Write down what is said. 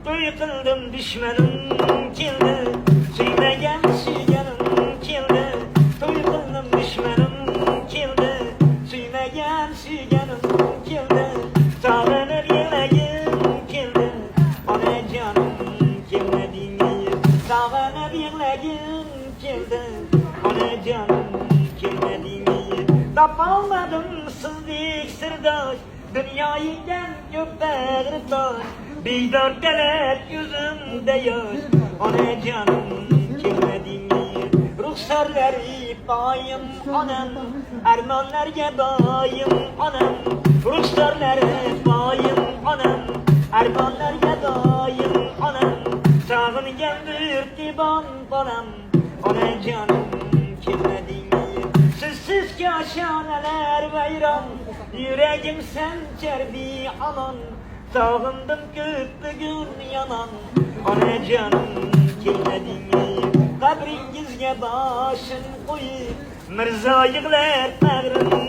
To'y qildim düşmanım keldi, suymagan suyganim keldi. To'y qildim düşmanım keldi, suymagan suyganim keldi. Sog'inib yig'lagim keldi, onajonim kelmadingmi? Sog'inib yig'lagim keldi, onajonim kelmadingmi? Topolmadim sizdek sirdosh, dunyoyingdan ko'p bag'ri tosh. Beydor kalat yuzimda yosh, onajonim kelmadingmi? Ruxsarlari poyim onam, armonlarga boyim onam. Ruxsarlari poyim onam, armonlarga doyim onam. Sog'ingan birtibon bolam, onajonim kelmadingmi? Sizsiz koshonalar vayron, yuragim sanchar beomon. Sog'indim ko'p bugun yomon, onajonim kelmadingmi? Qabringizga boshim qo'yib, mirzo yig'lar bag'rim